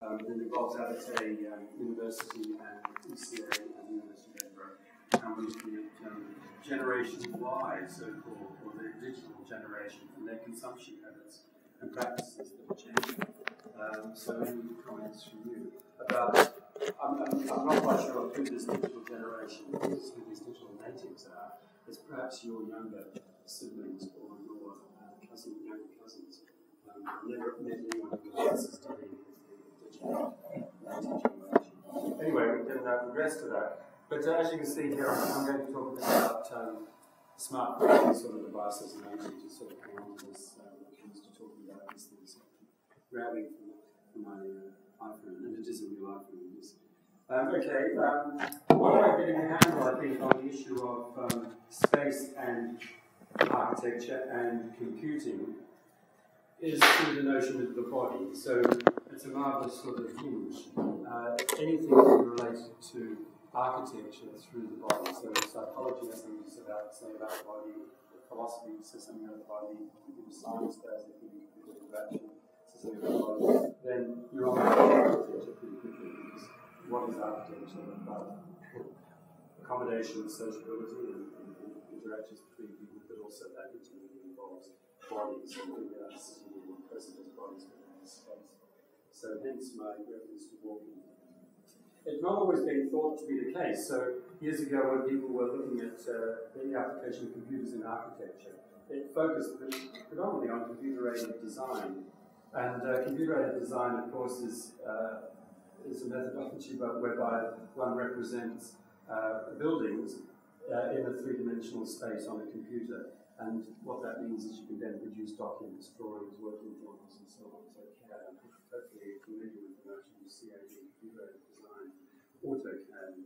It involves Abbottay University and ECA and the University of Edinburgh. And we're looking at Generation Y, so-called, or the digital generation, and their consumption habits and practices that are changing. So any comments from you about, I'm not quite sure who this digital generation is, who these digital natives are. It's perhaps your younger siblings or your younger cousins. I've never met anyone who is studying the digital native generation. Anyway, we can progress to that. But as you can see here, I'm going to talk about smartphones, sort of devices, and I need to sort of hang on to this when it comes to talking about these things. Grabbing from my iPhone, and it is a real iPhone. What I'm getting a handle, I think, on the issue of space and architecture and computing is through the notion of the body. So it's a marvelous sort of hinge. Anything related to architecture through the body. So psychology has something to say about the body, philosophy says something about the body, computer science does, if you do interaction says something about the body. Then you're on architecture pretty quickly, because what is architecture about? Accommodation, sociability, and interactions between people, but also that intimately involves bodies, and sitting in present as bodies within this space. So hence my reference to walking. It's not always been thought to be the case. So years ago, when people were looking at the application of computers in architecture, it focused predominantly on computer-aided design. And computer-aided design, of course, is a methodology whereby one represents buildings in a three-dimensional space on a computer. And what that means is you can then produce documents, drawings, working drawings, and so on. So CAD, I'm hopefully familiar with the notion of CAD, computer-aided design, AutoCAD, and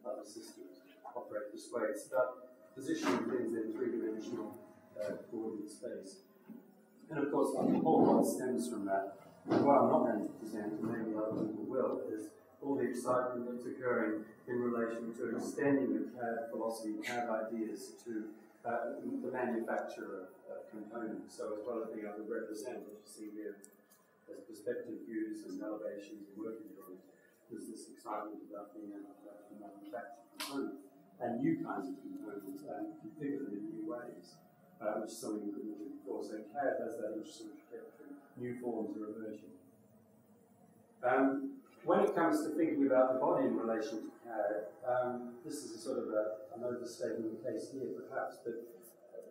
other systems operate this way. It's about positioning things in three-dimensional coordinate space. And of course, a whole lot stems from that. And what I'm not going to present, and maybe other people will, is all the excitement that's occurring in relation to extending the CAD philosophy, CAD ideas to the manufacture of components. So as well as being able to represent what you see here as perspective views and elevations and working drawings, there's this excitement about being able to manufacture components and new kinds of components and configure them in new ways, which is something we couldn't do before. So CAD has that interesting trajectory. New forms are emerging. When it comes to thinking about the body in relation to CAD, this is a sort of an overstating the case here, perhaps, but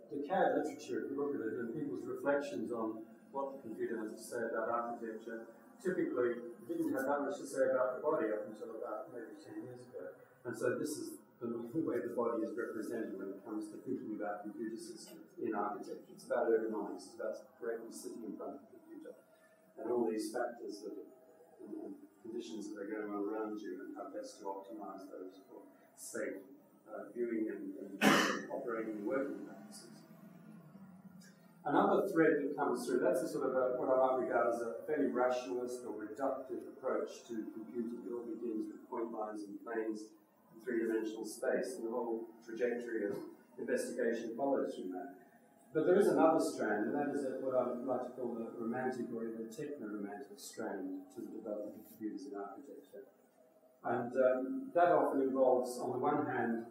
the CAD literature, if you look at it, and people's reflections on what the computer has to say about architecture, typically didn't have that much to say about the body up until about maybe 10 years ago. And so this is the way the body is represented when it comes to thinking about computer systems in architecture. It's about ergonomics, it's about correctly sitting in front of the computer, and all these factors that and conditions that are going on around you, and how best to optimize those for safe viewing and operating and working practices. Another thread that comes through, that's a sort of what I might regard as a fairly rationalist or reductive approach to computing. It all begins with point lines and planes in three-dimensional space, and the whole trajectory of investigation follows from that. But there is another strand, and that is what I like to call the romantic or even techno-romantic strand to the development of computers in architecture. And that often involves, on the one hand,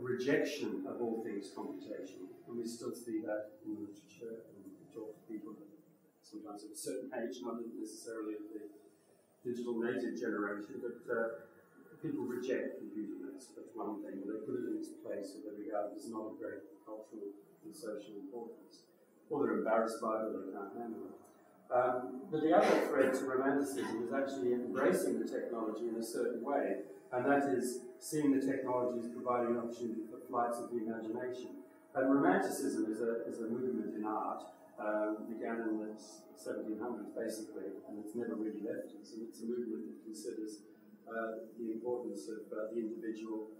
rejection of all things computational. And we still see that in the literature, and we talk to people sometimes of a certain age, not necessarily of the digital native generation, but people reject computing. That's one thing. They put it in its place, or they regard it as not of great cultural and social importance, or they're embarrassed by it, or they can't handle it. But the other thread to romanticism is actually embracing the technology in a certain way, and that is seeing the technology as providing an opportunity for flights of the imagination. And romanticism is a movement in art, began in the 1700s basically, and it's never really left us. And it's a movement that considers the importance of the individual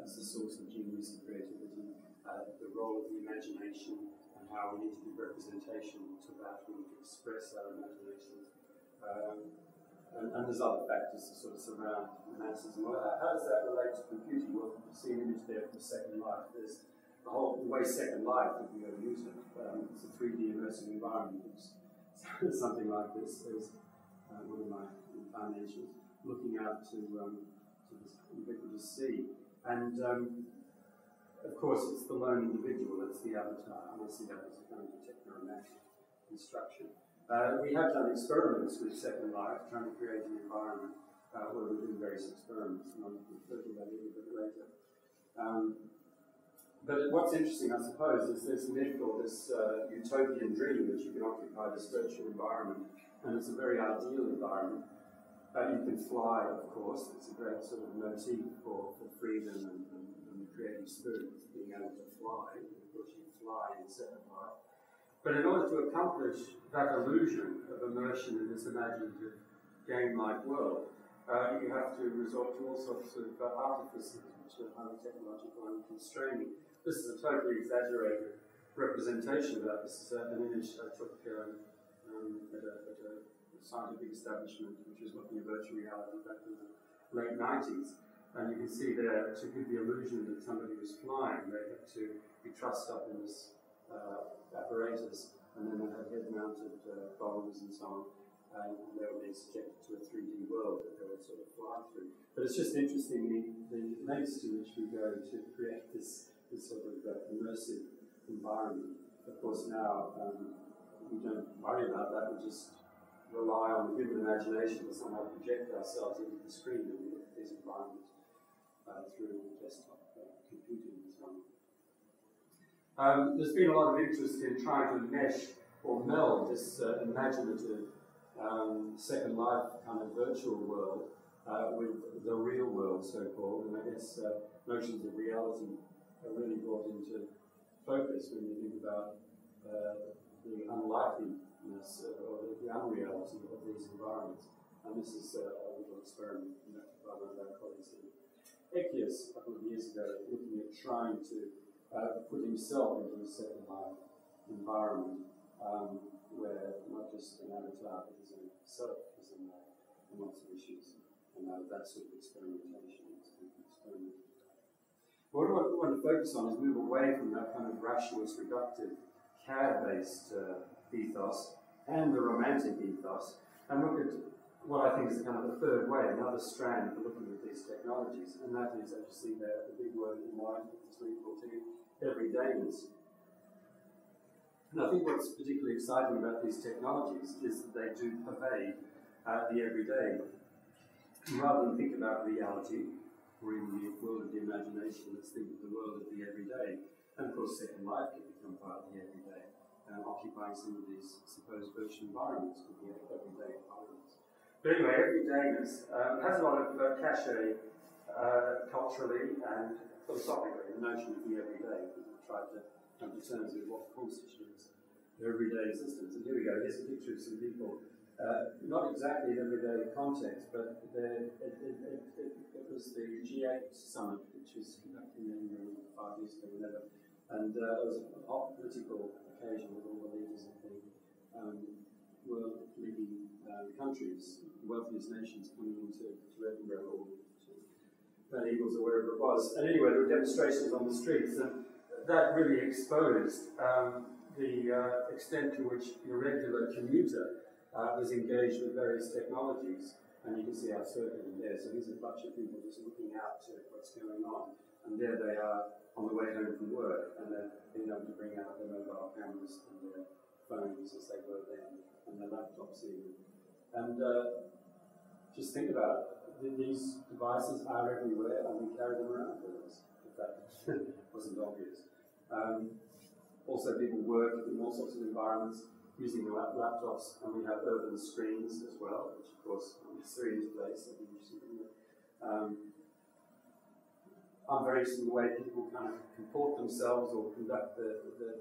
as the source of genius and creativity, the role of the imagination, and how we need to give representation to that, we need to express our imaginations. And there's other factors that sort of surround romanticism. Well, how does that relate to computing? Well, you see an image there from Second Life. There's the way Second Life, if you ever use it, it's a 3D immersive environment. It's something like this. There's one of dimensions, looking out to this ubiquitous sea. And of course, it's the lone individual, it's the avatar, and I see that as a kind of techno-romantic construction. We have done experiments with Second Life, trying to create an environment where we do various experiments, and I'll refer to that a little bit later. But what's interesting, I suppose, is this myth or this utopian dream that you can occupy this virtual environment, and it's a very ideal environment. You can fly, of course. It's a great sort of motif for freedom and the creative spirit, being able to fly. Of course, you fly in Second Life. But in order to accomplish that illusion of immersion in this imaginative game-like world, you have to resort to all sorts of artifices which are highly technological and constraining. This is a totally exaggerated representation of that. This is an image I took at a scientific establishment which was looking at virtual reality back in the late 90s. And you can see there, to give the illusion that somebody was flying, they had to be trussed up in this apparatus, and then they had head-mounted bowls and so on, and they were being subjected to a 3D world that they would sort of fly through. But it's just interesting the lengths to which we go to create this sort of immersive environment. Of course, now we don't worry about that, we just rely on the human imagination to somehow project ourselves into the screen and look at these environments through desktop computing and so on. There's been a lot of interest in trying to mesh or meld this imaginative Second Life kind of virtual world with the real world, so-called, and I guess notions of reality are really brought into focus when you think about the unlikeliness or the unreality of these environments. And this is a little experiment conducted by one of our colleagues in Echius a couple of years ago, looking at trying to put himself into a Second Life environment where not just an avatar, but his own self is in there, and lots of issues, and that sort of experimentation is experimental. What I want to focus on is move away from that kind of rationalist, reductive, CAD-based ethos and the romantic ethos, and look at what I think is kind of the third way, another strand for looking at these technologies, and that is, as you see there, the big word in white, it's equal to everydayness. And I think what's particularly exciting about these technologies is that they do pervade the everyday. Rather than think about reality, or in the world of the imagination, let's think of the world of the everyday. And of course, Second Life can become part of the everyday, occupying some of these supposed virtual environments could be everyday environments. But anyway, everydayness has a lot of cachet culturally and philosophically, the notion of the everyday. People try to come to terms with what constitutes their everyday existence. And here we go, here's a picture of some people, not exactly in everyday context, but it was the G8 summit, which was conducted in 5 years ago, whatever. And it was a hot political occasion with all the leaders of the world leading countries, the wealthiest nations coming into Edinburgh or Van Eagles or wherever it was. And anyway, there were demonstrations on the streets, and that really exposed the extent to which the irregular commuter was engaged with various technologies. And you can see our circuit in there. So here's a bunch of people just looking out to what's going on. And there they are on the way home from work, and they're being able to bring out their mobile cameras and their phones as they were then, and their laptops even. And just think about it. These devices are everywhere, and we carry them around with us, if that wasn't obvious. Also, people work in all sorts of environments using the laptops, and we have urban screens as well, which of course on the series place, that'd be interesting. I'm very interested in the way people kind of comport themselves or conduct the